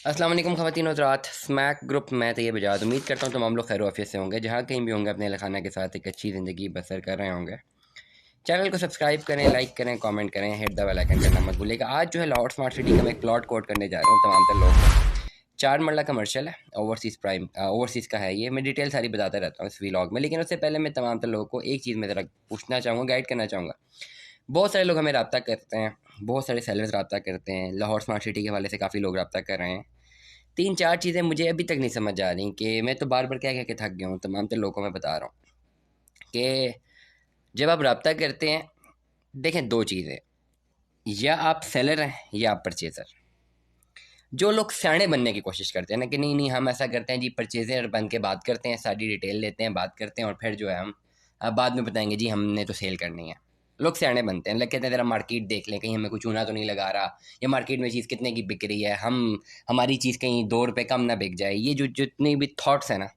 अस्सलाम वालेकुम ख़वातीन और हज़रात, स्मैक ग्रुप में तैयब इजाज़त। उम्मीद करता हूँ तमाम लोग खैर आफियत से होंगे, जहाँ कहीं भी होंगे अपने अहल खाना के साथ एक अच्छी ज़िंदगी बसर कर रहे होंगे। चैनल को सब्सक्राइब करें, लाइक करें, कमेंट करें, हिट द बेल आइकन करना मत भूलिएगा। आज जो है लाहौर स्मार्ट सिटी का मैं एक प्लॉट कोट करने जा रहा हूँ तमाम तर लोगों को। 4 मरला कमर्शियल है, ओवरसीज़ का है ये। मैं डिटेल सारी बताता रहता हूँ इस व्लॉग में, लेकिन उससे पहले मैं तमाम तर लोगों को एक चीज़ में ज़रा पूछना चाहूँगा, गाइड करना चाहूँगा। बहुत सारे लोग हमें रब्ता करते हैं, बहुत सारे सेलर्स रब्ता करते हैं, लाहौर स्मार्ट सिटी के हवाले से काफ़ी लोग रब्ता कर रहे हैं। 3-4 चीज़ें मुझे अभी तक नहीं समझ आ रही कि मैं तो बार-बार कह-कह के थक गया हूँ, तमाम तर लोगों को मैं बता रहा हूँ कि जब आप राब्ता करते हैं, देखें 2 चीज़ें, या आप सेलर हैं या आप परचेज़र। जो लोग सयाने बनने की कोशिश करते हैं ना कि नहीं-नहीं हम ऐसा करते हैं जी, परचेज़र बन के बात करते हैं, सारी डिटेल लेते हैं, बात करते हैं और फिर जो है हम बाद में बताएँगे जी हमने तो सेल करनी है। लोग सयाने बनते हैं, लोग कहते हैं ज़रा मार्केट देख लें, कहीं हमें कोई चूना तो नहीं लगा रहा, या मार्केट में चीज़ कितने की बिक रही है, हमारी चीज़ कहीं ₹2 कम ना बिक जाए। ये जो जितनी भी थॉट्स हैं ना,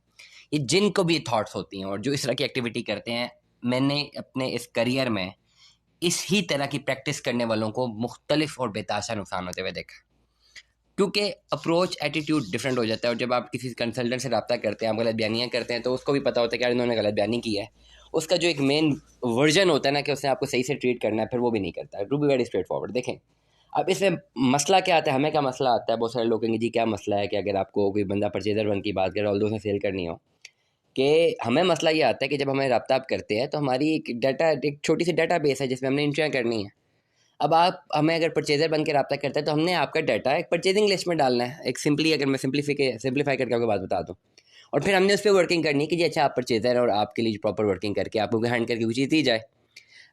ये जिनको भी थॉट्स होती हैं और जो इस तरह की एक्टिविटी करते हैं, मैंने अपने इस करियर में इस ही तरह की प्रैक्टिस करने वालों को मुख्तलिफ और बेताशा नुकसान होते हुए देखा। क्योंकि अप्रोच एटीट्यूड डिफरेंट हो जाता है, और जब आप किसी कंसल्टेंट से रब्ता करते हैं, आप गलत बयानियाँ करते हैं, तो उसको भी पता होता है कि यार इन्होंने गलत बयानी की है। उसका जो एक मेन वर्जन होता है ना कि उसने आपको सही से ट्रीट करना है, फिर वो भी नहीं करता है। To be very straightforward. देखें, अब इसमें मसला क्या आता है, हमें क्या मसला आता है, बहुत सारे लोग कहेंगे जी क्या मसला है कि अगर आपको कोई बंदा परचेजर बन की बात करे ऑल्दो उसने सेल करनी हो, कि हमें मसला ये आता है कि जब हमें रब्ता आप करते हैं तो हमारी एक छोटी सी डाटा बेस है जिसमें हमने एंट्रियाँ करनी है। अब आप हमें अगर परचेज़र बन के रब्ता करते हैं तो हमने आपका डाटा एक परचेजिंग लिस्ट में डालना है। एक सिंपली अगर मैं सिंप्लीफाई करके आपको बात बता दूँ, और फिर हमने उस पर वर्किंग करनी है कि जी अच्छा आप परचेज़र और आपके लिए प्रॉपर वर्किंग करके आपको हैंड करके कोई चीज़ दी जाए।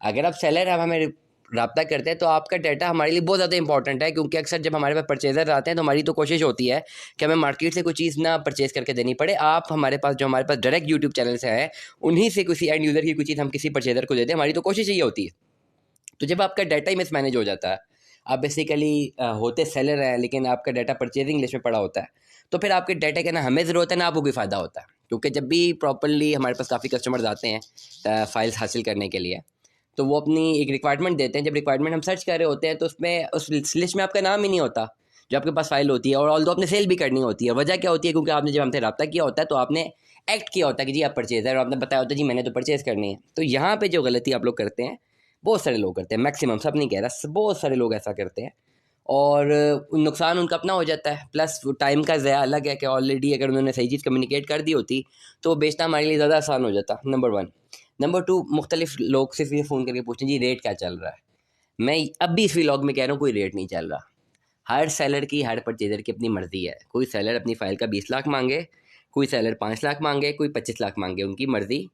अगर आप सेलर आप हमें रब्ता करते हैं तो आपका डाटा हमारे लिए बहुत ज़्यादा इंपॉर्टेंट है, क्योंकि अक्सर जब हमारे पास परचेज़र आते हैं तो हमारी तो कोशिश होती है कि हमें मार्केट से कोई चीज़ ना परचेज़ करके देनी पड़े। आप हमारे पास डायरेक्ट यूट्यूब चैनल से है, उन्हीं से किसी एंड यूज़र की कोई चीज़ हम किसी परचेज़र को दे दें, हमारी तो कोशिश यही होती है। तो जब आपका डाटा ही मिसमैनेज हो जाता है, आप बेसिकली होते सेलर हैं लेकिन आपका डाटा परचेजिंग लिस्ट में पड़ा होता है, तो फिर आपके डाटा का ना हमें ज़रूरत है ना आपको कोई फ़ायदा होता है। क्योंकि जब भी प्रॉपर्ली हमारे पास काफ़ी कस्टमर्स आते हैं फाइल्स हासिल करने के लिए, तो वो अपनी एक रिक्वायरमेंट देते हैं। जब रिक्वायरमेंट हम सर्च कर रहे होते हैं तो उसमें उस लिस्ट में आपका नाम ही नहीं होता जो आपके पास फाइल होती है, और ऑल्दो आपने सेल भी करनी होती है। वजह क्या होती है, क्योंकि आपने जब हमसे रब्ता किया होता है तो आपने एक्ट किया होता है कि जी आप परचेज़र, और आपने बताया होता है जी मैंने तो परचेज़ करनी है। तो यहाँ पे जो गलती आप लोग करते हैं, बहुत सारे लोग करते हैं, मैक्सिमम सब नहीं कह रहा, बहुत सारे लोग ऐसा करते हैं, और नुकसान उनका अपना हो जाता है। प्लस टाइम का ज़या अलग है कि ऑलरेडी अगर उन्होंने सही चीज़ कम्युनिकेट कर दी होती तो बेचना हमारे लिए ज़्यादा आसान हो जाता, नंबर वन। नंबर टू, मुख्तलिफ लोग सिर्फ ये फ़ोन करके पूछते हैं जी रेट क्या चल रहा है। मैं अब भी इस व्लॉग में कह रहा हूँ कोई रेट नहीं चल रहा। हर सेलर की, हर परचेज़र की अपनी मर्ज़ी है। कोई सेलर अपनी फ़ाइल का 20 लाख मांगे, कोई सेलर 5 लाख मांगे, कोई 25 लाख मांगे, उनकी मर्ज़ी।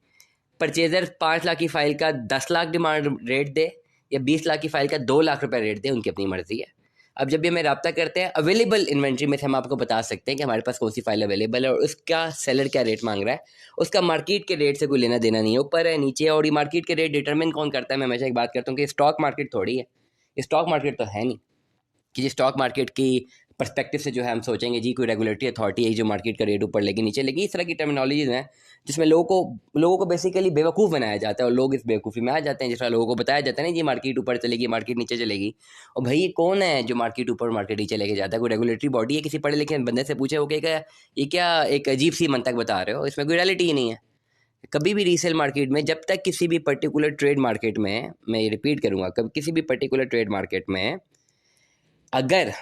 परचेज़र 5 लाख की फ़ाइल का 10 लाख डिमांड रेट दे या 20 लाख की फ़ाइल का 2 लाख रुपए रेट दे, उनकी अपनी मर्ज़ी है। अब जब भी हमें रब्ता करते हैं अवेलेबल इन्वेंट्री में से हम आपको बता सकते हैं कि हमारे पास कौन सी फ़ाइल अवेलेबल है और उसका सेलर क्या रेट मांग रहा है। उसका मार्केट के रेट से कोई लेना देना नहीं है, ऊपर है नीचे है। और ये मार्केट के रेट डिटरमिन कौन करता है, मैं हमेशा एक बात करता हूँ कि स्टॉक मार्केट थोड़ी है। स्टॉक मार्केट तो है नहीं कि जी स्टॉक मार्केट की पर्सपेक्टिव से जो है हम सोचेंगे जी कोई रेगुलेटरी अथॉरिटी है जो मार्केट का रेट ऊपर लेके नीचे लेगी। इस तरह की टर्मिनोलॉजीज़ हैं जिसमें लोगों को बेसिकली बेवकूफ़ बनाया जाता है, और लोग इस बेवकूफ़ी में आ जाते हैं। जिस तरह लोगों को बताया जाता है ना जी मार्केट ऊपर चलेगी, मार्केट नीचे चलेगी। और भाई ये कौन है जो मार्केट ऊपर मार्केट नीचे लेके जाता है? कोई रेगुलेटरी बॉडी है? किसी पढ़े लिखे बंदे से पूछे, वो कहेगा ये क्या एक अजीब सी मंतक बता रहे हो, इसमें कोई रियलिटी ही नहीं है। कभी भी रीसेल मार्केट में, जब तक किसी भी पर्टिकुलर ट्रेड मार्केट में, मैं ये रिपीट करूँगा, कब किसी भी पर्टिकुलर ट्रेड मार्केट में अगर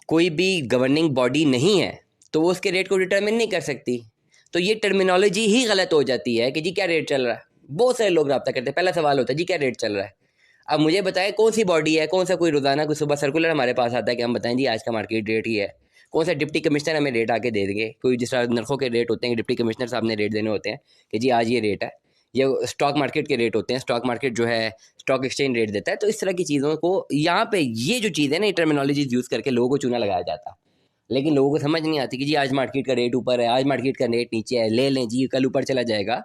कोई भी गवर्निंग बॉडी नहीं है तो वो उसके रेट को डिटरमिन नहीं कर सकती। तो ये टर्मिनोलॉजी ही गलत हो जाती है कि जी क्या रेट चल रहा है। बहुत सारे लोग रब्ता करते हैं, पहला सवाल होता है जी क्या रेट चल रहा है। अब मुझे बताएं कौन सी बॉडी है, कौन सा कोई रोजाना कोई सुबह सर्कुलर हमारे पास आता है कि हम बताएं जी आज का मार्केट रेट ही है। कौन सा डिप्टी कमिश्नर हमें रेट आके दे देंगे, कोई जिस तरह नरखों के रेट होते हैं डिप्टी कमिश्नर साहब ने रेट देने होते हैं कि जी आज ये रेट है। ये स्टॉक मार्केट के रेट होते हैं, स्टॉक मार्केट जो है स्टॉक एक्सचेंज रेट देता है। तो इस तरह की चीज़ों को यहाँ पे ये जो चीज़ है ना, ये टर्मिनोलॉजी यूज़ करके लोगों को चूना लगाया जाता है। लेकिन लोगों को समझ नहीं आती कि जी आज मार्केट का रेट ऊपर है, आज मार्केट का रेट नीचे है, ले लें जी कल ऊपर चला जाएगा।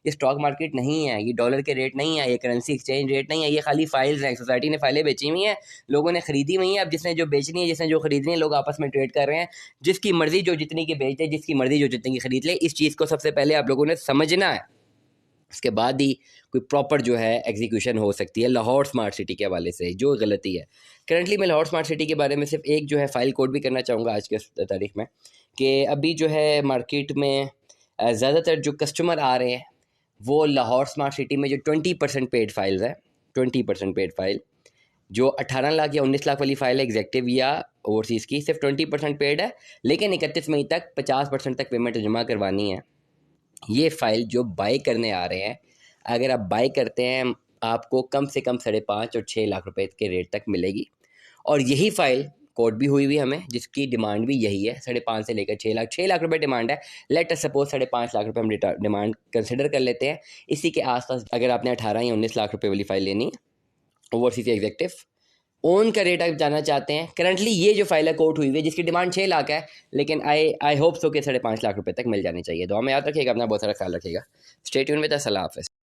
ये स्टॉक मार्केट नहीं है, ये डॉलर के रेट नहीं है, ये करेंसी एक्सचेंज रेट नहीं है, ये खाली फाइल्स हैं। सोसाइटी ने फाइलें बेची हुई हैं, लोगों ने खरीदी हुई हैं। अब जिसने जो बेचनी है, जिसने जो खरीदनी है, लोग आपस में ट्रेड कर रहे हैं। जिसकी मर्जी जो जितनी की बेच दे, जिसकी मर्जी जो जितनी की खरीद ले। इस चीज़ को सबसे पहले आप लोगों ने समझना है। उसके बाद ही कोई प्रॉपर जो है एग्जीक्यूशन हो सकती है लाहौर स्मार्ट सिटी के हवाले से, जो गलती है। करंटली मैं लाहौर स्मार्ट सिटी के बारे में सिर्फ एक जो है फ़ाइल कोड भी करना चाहूँगा आज के तारीख में, कि अभी जो है मार्केट में ज़्यादातर जो कस्टमर आ रहे हैं वो लाहौर स्मार्ट सिटी में जो 20% पेड फाइल्स है, 20% पेड फाइल, जो 18 लाख या 19 लाख वाली फ़ाइल है एग्जेक्टिव या ओवरसीज़ की, सिर्फ 20% पेड है, लेकिन 31 मई तक 50% तक पेमेंट जमा करवानी है। ये फ़ाइल जो बाई करने आ रहे हैं, अगर आप बाई करते हैं आपको कम से कम 5.5 और 6 लाख रुपए के रेट तक मिलेगी। और यही फ़ाइल कोड भी हुई हुई हमें, जिसकी डिमांड भी यही है, 5.5 से लेकर 6 लाख रुपए डिमांड है। लेट अस सपोज 5.5 लाख रुपए हम डिमांड कंसिडर कर लेते हैं। इसी के आसपास अगर आपने 18 या 19 लाख रुपए वाली फ़ाइल लेनी है, ओवरसीज़ एग्जेक्टिव ओन का रेट आप जाना चाहते हैं, करंटली ये जो फाइल है कोट हुई हुई है जिसकी डिमांड 6 लाख है, लेकिन आई होप सो कि 5.5 लाख रुपए तक मिल जानी चाहिए। दुआ में याद रखिएगा, अपना बहुत सारा ख्याल रखिएगा। स्टे ट्यून विद अस, अल्लाह हाफ़िज़।